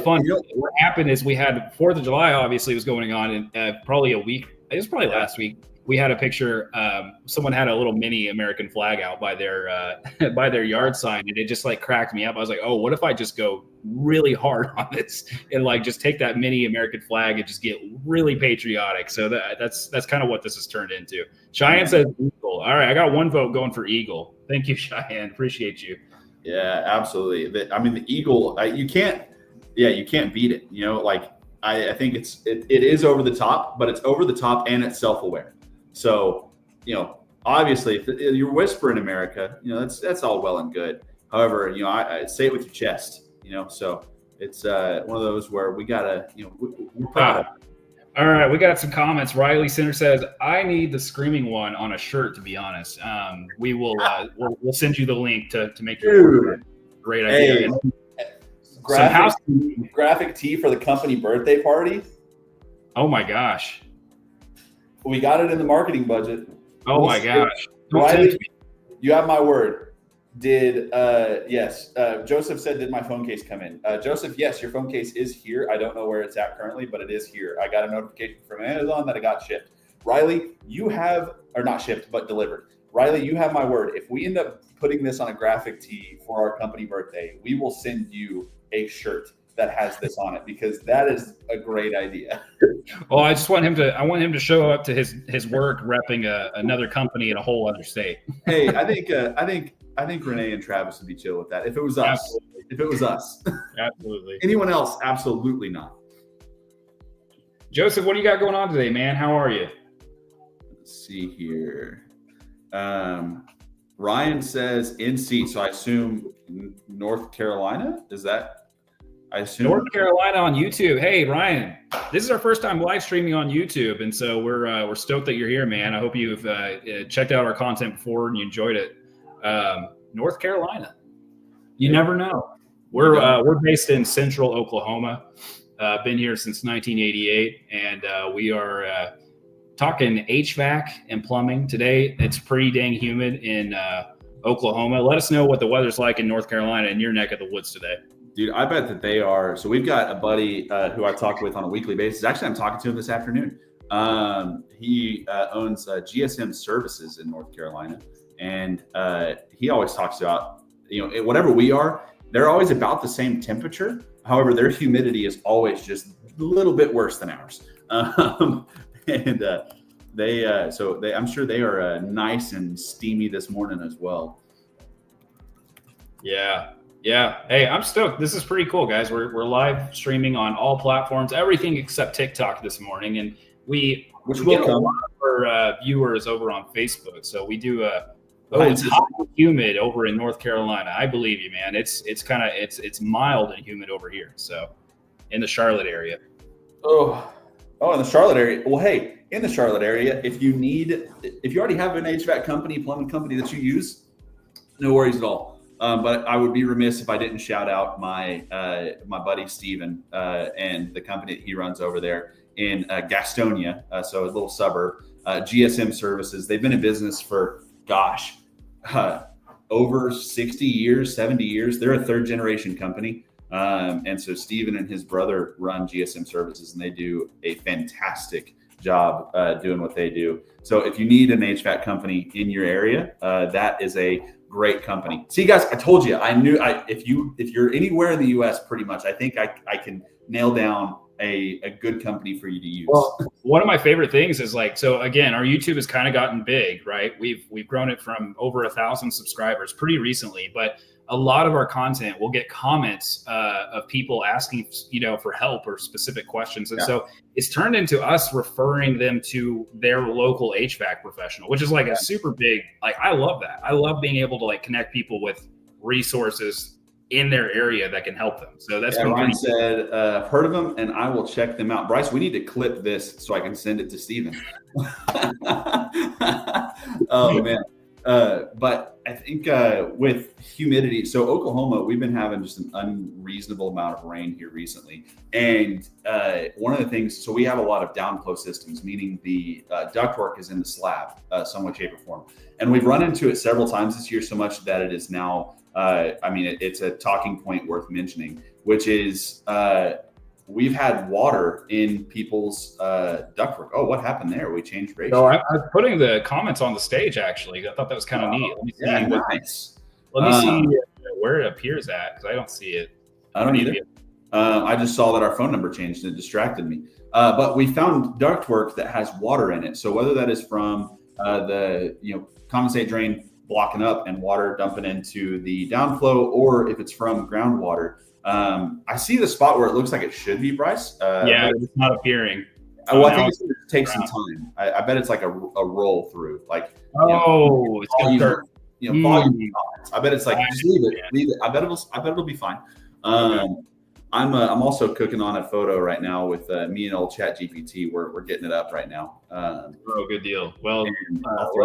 fun. What happened is we had 4th of July, obviously, was going on, and probably a week. It was probably last week. We had a picture. Someone had a little mini American flag out by their yard sign, and it just like cracked me up. I was like, oh, what if I just go really hard on this and like just take that mini American flag and just get really patriotic? So that's kind of what this has turned into. Cheyenne says Eagle. All right, I got 1 vote going for Eagle. Thank you, Cheyenne. Appreciate you. Yeah, absolutely. The Eagle, you can't beat it. I think it is over the top, but it's over the top and it's self-aware. So, obviously, if you're whispering America, that's all well and good. However, I say it with your chest. So it's one of those where we gotta, we're proud of it. All right, we got some comments. Riley Center says, "I need the screaming one on a shirt." To be honest, we will we'll send you the link to make your great idea. Graphic tee for the company birthday party. Oh my gosh, we got it in the marketing budget. Oh my gosh, Riley, you have my word. Yes. Joseph said, did my phone case come in? Joseph, yes, your phone case is here. I don't know where it's at currently, but it is here. I got a notification from Amazon that it got shipped. Riley, not shipped, but delivered. Riley, you have my word. If we end up putting this on a graphic tee for our company birthday, we will send you a shirt that has this on it, because that is a great idea. Well, I want him to show up to his work repping another company in a whole other state. Hey, I think Renee and Travis would be chill with that. If it was us. Absolutely. If it was us. Absolutely. Anyone else? Absolutely not. Joseph, what do you got going on today, man? How are you? Let's see here. Ryan says in seat, so I assume North Carolina. Is that? I assume North Carolina on YouTube. Hey, Ryan, this is our first time live streaming on YouTube, and so we're stoked that you're here, man. I hope you've checked out our content before and you enjoyed it. North Carolina, you never know. We're based in Central Oklahoma. Been here since 1988, and we are talking HVAC and plumbing today. It's pretty dang humid in Oklahoma. Let us know what the weather's like in North Carolina in your neck of the woods today. Dude, I bet that they are. So we've got a buddy who I talk with on a weekly basis. Actually, I'm talking to him this afternoon. He owns GSM Services in North Carolina. And he always talks about, whatever we are, they're always about the same temperature. However, their humidity is always just a little bit worse than ours. And I'm sure they are nice and steamy this morning as well. Yeah. Hey, I'm stoked. This is pretty cool, guys. We're live streaming on all platforms, everything except TikTok this morning, and we get a lot of our viewers over on Facebook. So we do it's hot and humid over in North Carolina. I believe you, man. It's mild and humid over here. So in the Charlotte area. Oh, in the Charlotte area. Well, hey, in the Charlotte area, if you already have an HVAC company, plumbing company that you use, no worries at all. But I would be remiss if I didn't shout out my buddy Steven and the company that he runs over there in Gastonia, so a little suburb, GSM Services. They've been in business for, over 60 years, 70 years. They're a third generation company. And so Steven and his brother run GSM Services, and they do a fantastic job doing what they do. So if you need an HVAC company in your area, that is a great company. See, guys, I told you, if you're anywhere in the US, pretty much, I think I can nail down a good company for you to use. Well, one of my favorite things is so again, our YouTube has kind of gotten big, right? We've grown it from over 1,000 subscribers pretty recently, but a lot of our content will get comments of people asking, for help or specific questions. And so it's turned into us referring them to their local HVAC professional, which is a super big, I love that. I love being able to connect people with resources in their area that can help them. So that's Ryan said, I've heard of them and I will check them out. Bryce, we need to clip this so I can send it to Steven. Oh man. But I think with humidity, so Oklahoma, we've been having just an unreasonable amount of rain here recently. And one of the things, so we have a lot of downflow systems, meaning the ductwork is in the slab, some way, shape, or form. And we've run into it several times this year, so much that it is now, it's a talking point worth mentioning, which is we've had water in people's ductwork. Oh, what happened there? We changed ratio. So I was putting the comments on the stage, actually. I thought that was kind of neat. Let me see, nice. Let me see where it appears at, because I don't see it. I don't either. I just saw that our phone number changed and it distracted me. But we found ductwork that has water in it. So whether that is from the condensate drain blocking up and water dumping into the downflow, or if it's from groundwater, I see the spot where it looks like it should be, Bryce. It's not appearing. I think it's going to take some time. I bet it's like a roll through. It's going to start. Volume. I bet it's just leave it. I bet it'll be fine. I'm also cooking on a photo right now with me and old Chat GPT. We're getting it up right now. Good deal. Well, we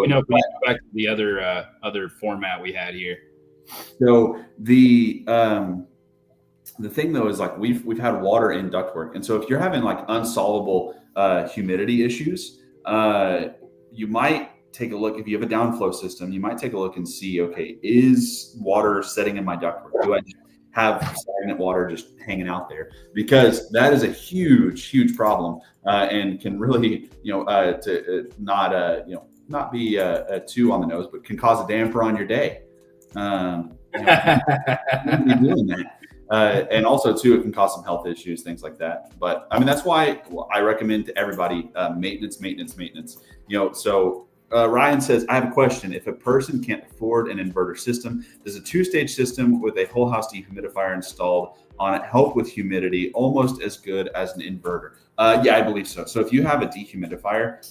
know if we go back to the other format we had here. So the thing though is we've had water in ductwork, and so if you're having unsolvable humidity issues, you might take a look. If you have a downflow system, you might take a look and see, okay, is water setting in my ductwork? Do I have stagnant water just hanging out there? Because that is a huge problem, and can really not be too on the nose, but can cause a damper on your day. Doing that. And also too, it can cause some health issues, things like that. But that's why I recommend to everybody maintenance. So Ryan says, I have a question. If a person can't afford an inverter system, does a 2-stage system with a whole house dehumidifier installed on it help with humidity almost as good as an inverter? Yeah, I believe so. So if you have a dehumidifier,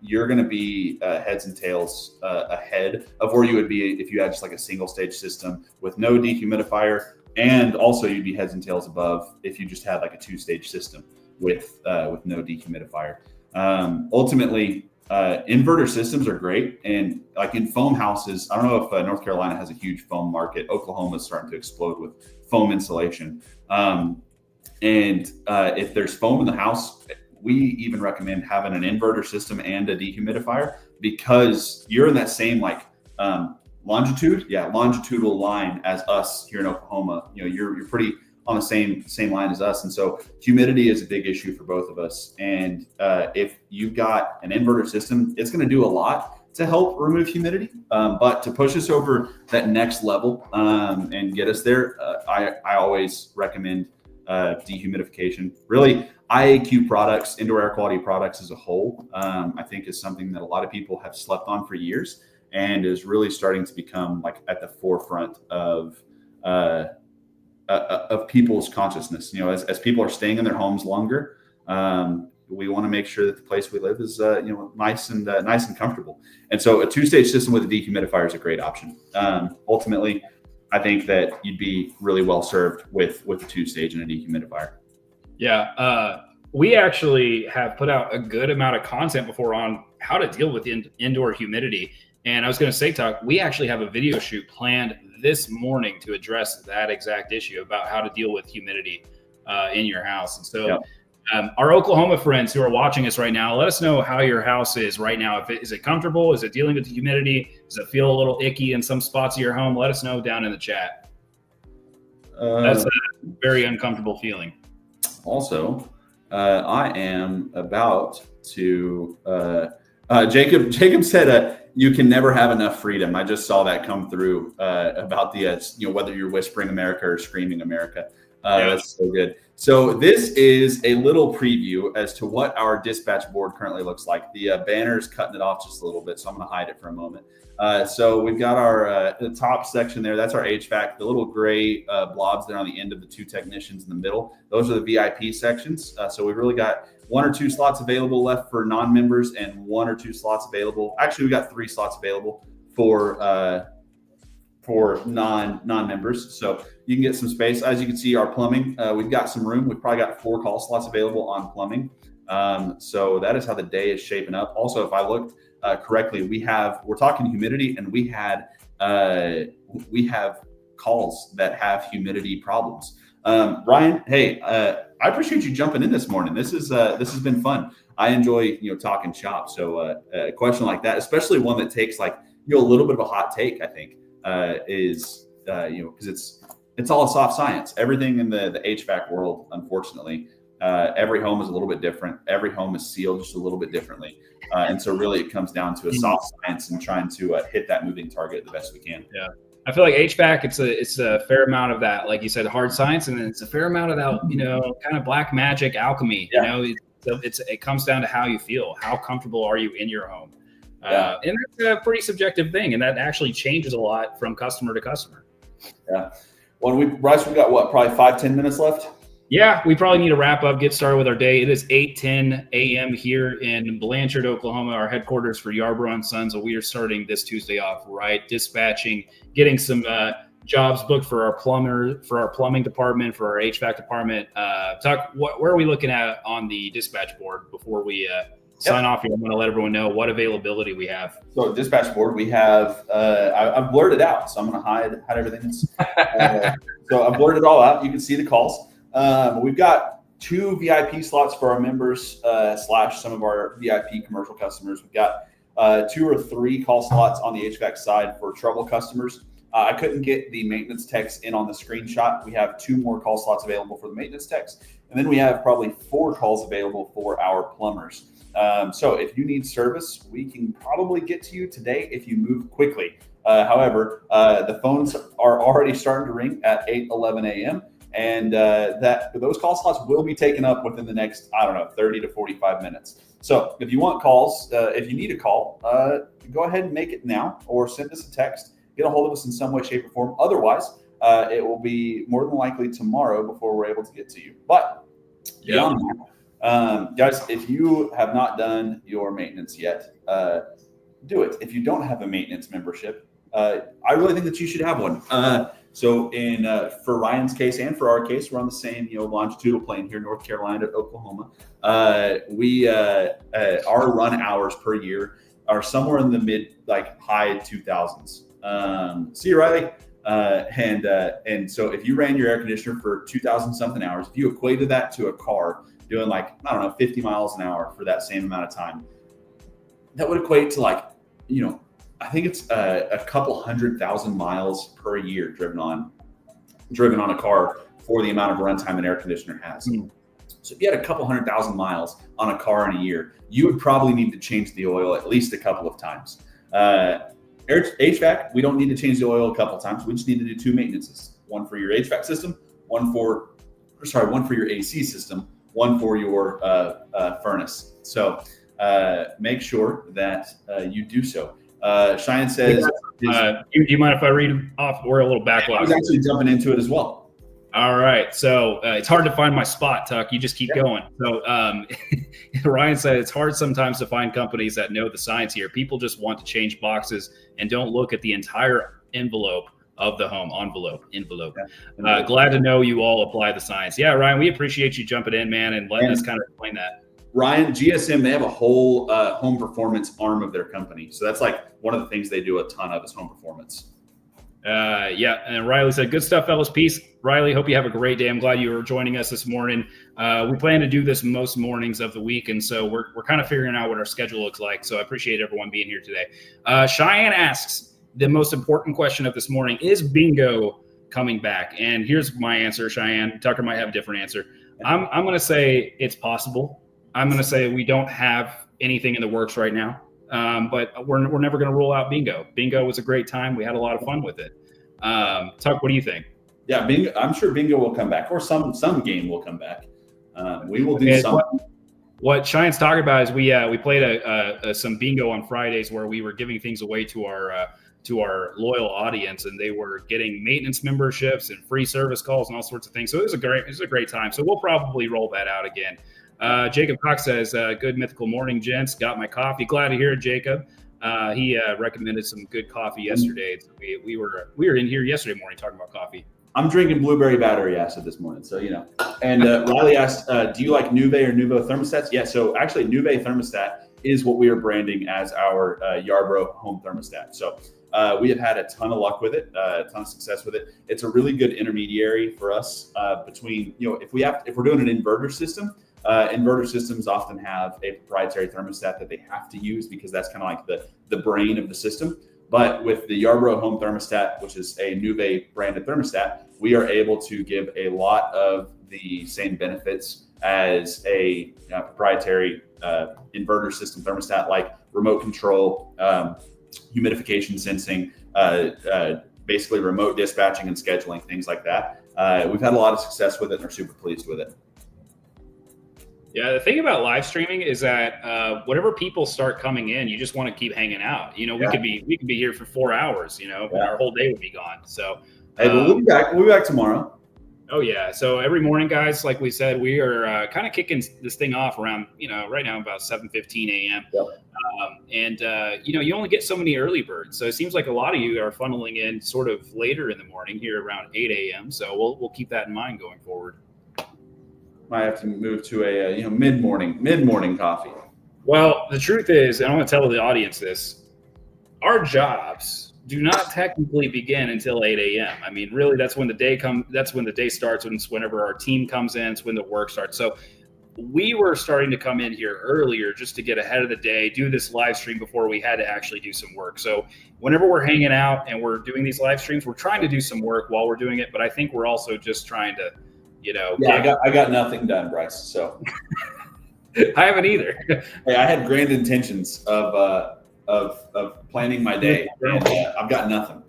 you're going to be heads and tails ahead of where you would be if you had just a single stage system with no dehumidifier. And also you'd be heads and tails above if you just had a 2-stage system with no dehumidifier. Ultimately, inverter systems are great. And in foam houses, I don't know if North Carolina has a huge foam market. Oklahoma is starting to explode with foam insulation. And if there's foam in the house, we even recommend having an inverter system and a dehumidifier, because you're in that same longitudinal line as us here in Oklahoma. You're pretty on the same line as us, and so humidity is a big issue for both of us. And if you've got an inverter system, it's going to do a lot to help remove humidity, but to push us over that next level and get us there, I always recommend dehumidification. Really, IAQ products, indoor air quality products as a whole, I think is something that a lot of people have slept on for years and is really starting to become like at the forefront of people's consciousness. As people are staying in their homes longer, we want to make sure that the place we live is nice and comfortable. And so a 2-stage system with a dehumidifier is a great option. Ultimately, I think that you'd be really well served with a 2-stage and a dehumidifier. Yeah. We actually have put out a good amount of content before on how to deal with indoor humidity. And I was going to say, Tuck, we actually have a video shoot planned this morning to address that exact issue about how to deal with humidity in your house. And so our Oklahoma friends who are watching us right now, let us know how your house is right now. Is it comfortable? Is it dealing with the humidity? Does it feel a little icky in some spots of your home? Let us know down in the chat. That's a very uncomfortable feeling. Also, I am about to. Jacob said, "You can never have enough freedom." I just saw that come through about the whether you're whispering America or screaming America. That's so good. So this is a little preview as to what our dispatch board currently looks like. The banner's cutting it off just a little bit, so I'm going to hide it for a moment. So we've got our the top section there. That's our HVAC. The little gray blobs there on the end of the 2 technicians in the middle. Those are the VIP sections. So we've really got 1 or 2 slots available left for non-members and 1 or 2 slots available. Actually, we got 3 slots available for non-members. So you can get some space. As you can see, our plumbing, we've got some room. We've probably got 4 call slots available on plumbing. So that is how the day is shaping up. Also, if I looked correctly, we're talking humidity, and we have calls that have humidity problems. Ryan, hey, I appreciate you jumping in this morning. This has been fun. I enjoy talking shop. So a question like that, especially one that takes like a little bit of a hot take, I think is because it's all a soft science. Everything in the HVAC world, unfortunately, every home is a little bit different. Every home is sealed just a little bit differently. And so really it comes down to a soft science and trying to hit that moving target the best we can. Yeah. I feel like HVAC, it's a fair amount of that, like you said, hard science, and then it's a fair amount of that, kind of black magic alchemy. Yeah. It comes down to how you feel, how comfortable are you in your home, and that's a pretty subjective thing, and that actually changes a lot from customer to customer. Yeah. Well, Bryce, we got probably 5-10 minutes left. Yeah, we probably need to wrap up, get started with our day. It is 8:10 a.m. here in Blanchard, Oklahoma, our headquarters for Yarbrough & Sons. So we are starting this Tuesday off right, dispatching, getting some jobs booked for our plumbing department, for our HVAC department. Tuck, where are we looking at on the dispatch board before we sign off here? I want to let everyone know what availability we have. So dispatch board, we have, I've blurred it out, so I'm going to hide everything. So I've blurred it all out. You can see the calls. We've got 2 VIP slots for our members / some of our VIP commercial customers. We've got 2 or 3 call slots on the HVAC side for trouble customers. I couldn't get the maintenance techs in on the screenshot. We have 2 more call slots available for the maintenance techs. And then we have probably 4 calls available for our plumbers. So if you need service, we can probably get to you today if you move quickly. However, the phones are already starting to ring at 8:11 a.m. And those call slots will be taken up within the next, 30 to 45 minutes. So if you want calls, if you need a call, go ahead and make it now or send us a text, get a hold of us in some way, shape, or form. Otherwise, it will be more than likely tomorrow before we're able to get to you. But beyond that, guys, if you have not done your maintenance yet, do it. If you don't have a maintenance membership, I really think that you should have one. So for Ryan's case and for our case, we're on the same longitudinal plane here, North Carolina to Oklahoma. Our run hours per year are somewhere in the high 2000s. See you, Riley. And so if you ran your air conditioner for 2,000 something hours, if you equated that to a car doing 50 miles an hour for that same amount of time, that would equate to I think it's a couple 100,000 miles per year driven on a car for the amount of runtime an air conditioner has. So if you had a couple 100,000 miles on a car in a year, you would probably need to change the oil at least a couple of times. HVAC, we don't need to change the oil a couple of times. We just need to do 2 maintenances: one for your HVAC system, one for your AC system, one for your furnace. So make sure that you do so. Cheyenne says, do you mind if I read them off? We're a little backlog. I was actually jumping into it as well. All right. So it's hard to find my spot, Tuck. You just keep going. So Ryan said it's hard sometimes to find companies that know the science here. People just want to change boxes and don't look at the entire envelope of the home. Envelope. Yeah. Glad to know you all apply the science. Yeah, Ryan, we appreciate you jumping in, man, and letting us kind of explain that. Ryan, GSM, they have a whole home performance arm of their company. So that's like one of the things they do a ton of is home performance. Yeah, and Riley said, good stuff, fellas. Peace. Riley, hope you have a great day. I'm glad you were joining us this morning. We plan to do this most mornings of the week, and so we're kind of figuring out what our schedule looks like. So I appreciate everyone being here today. Cheyenne asks, the most important question of this morning, is bingo coming back? And here's my answer, Cheyenne. Tucker might have a different answer. I'm going to say it's possible. I'm going to say we don't have anything in the works right now. But we're never going to rule out bingo. Bingo was a great time. We had a lot of fun with it. Tuck, what do you think? Yeah, bingo. I'm sure bingo will come back, or some game will come back. We will do something. What Cheyenne's talking about is we played some bingo on Fridays where we were giving things away to our loyal audience, and they were getting maintenance memberships and free service calls and all sorts of things. So it was a great time. So we'll probably roll that out again. Jacob Cox says, good mythical morning, gents. Got my coffee. Glad to hear it, Jacob. He recommended some good coffee yesterday. So we were in here yesterday morning talking about coffee. I'm drinking blueberry battery acid this morning, so you know. And Riley asked, do you like Nuve or Nuvo thermostats? Yeah, so actually Nuve thermostat is what we are branding as our Yarbrough home thermostat. So we have had a ton of luck with it, a ton of success with it. It's a really good intermediary for us between, if we're doing an inverter system. Inverter systems often have a proprietary thermostat that they have to use because that's kind of like the brain of the system. But with the Yarbrough home thermostat, which is a Nuve branded thermostat, we are able to give a lot of the same benefits as a proprietary inverter system thermostat, like remote control, humidification sensing, basically remote dispatching and scheduling, things like that. We've had a lot of success with it and are super pleased with it. Yeah, the thing about live streaming is that whenever people start coming in, you just want to keep hanging out. We could be here for 4 hours. And our whole day would be gone. So, hey, but we'll be back. We'll be back tomorrow. Oh yeah. So every morning, guys, like we said, we are kind of kicking this thing off around right now about 7:15 a.m. Yep. You only get so many early birds. So it seems like a lot of you are funneling in sort of later in the morning here around 8 a.m. So we'll keep that in mind going forward. Might have to move to a mid-morning coffee. Well, the truth is, and I want to tell the audience this, our jobs do not technically begin until 8 a.m. I mean, really, that's when the day starts. It's whenever our team comes in. It's when the work starts. So we were starting to come in here earlier just to get ahead of the day, do this live stream before we had to actually do some work. So whenever we're hanging out and we're doing these live streams, we're trying to do some work while we're doing it. But I think we're also just trying to I got nothing done, Bryce. So I haven't either. Hey, I had grand intentions of planning my day, and I've got nothing.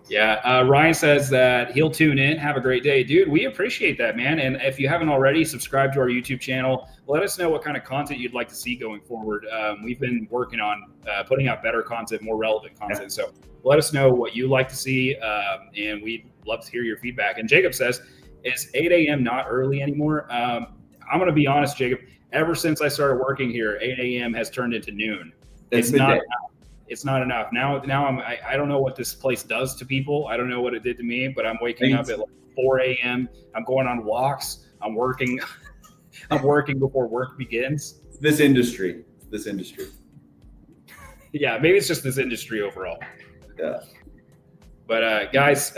Yeah, Ryan says that he'll tune in. Have a great day, dude. We appreciate that, man. And if you haven't already, subscribe to our YouTube channel. Let us know what kind of content you'd like to see going forward. We've been working on putting out better content, more relevant content. So let us know what you like to see, and we'd love to hear your feedback. And Jacob says, is 8 a.m. not early anymore? I'm going to be honest, Jacob. Ever since I started working here, 8 a.m. has turned into noon. It's not enough. It's not enough. Now I don't know what this place does to people. I don't know what it did to me, but I'm waking up at like 4 a.m. I'm going on walks. I'm working. I'm working before work begins. This industry. Yeah, maybe it's just this industry overall. Yeah. But guys,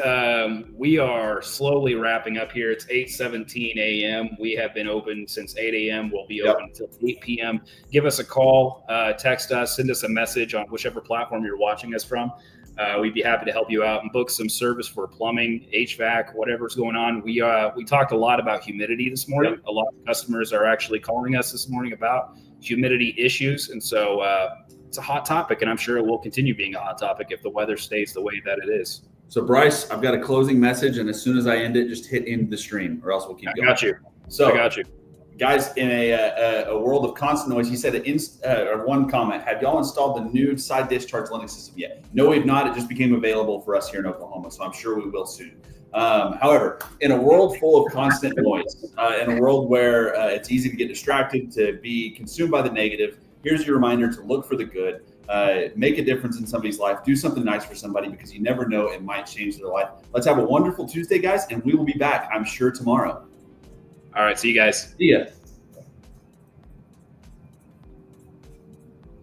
we are slowly wrapping up here. It's 8:17 a.m. We have been open since 8 a.m. We'll be open until 8 p.m. Give us a call, text us, send us a message on whichever platform you're watching us from. We'd be happy to help you out and book some service for plumbing, HVAC, whatever's going on. We talked a lot about humidity this morning. Yep. A lot of customers are actually calling us this morning about humidity issues. And so it's a hot topic, and I'm sure it will continue being a hot topic if the weather stays the way that it is. So, Bryce, I've got a closing message, and as soon as I end it, just hit end the stream, or else we'll keep going. I got you. Guys, in a world of constant noise, he said, or one comment, have y'all installed the new side discharge Linux system yet? No, we've not. It just became available for us here in Oklahoma, so I'm sure we will soon. However, in a world full of constant noise, in a world where it's easy to get distracted, to be consumed by the negative, here's your reminder to look for the good. Make a difference in somebody's life. Do something nice for somebody, because you never know, it might change their life. Let's have a wonderful Tuesday, guys, and we will be back, I'm sure, tomorrow. All right. See you guys. See ya.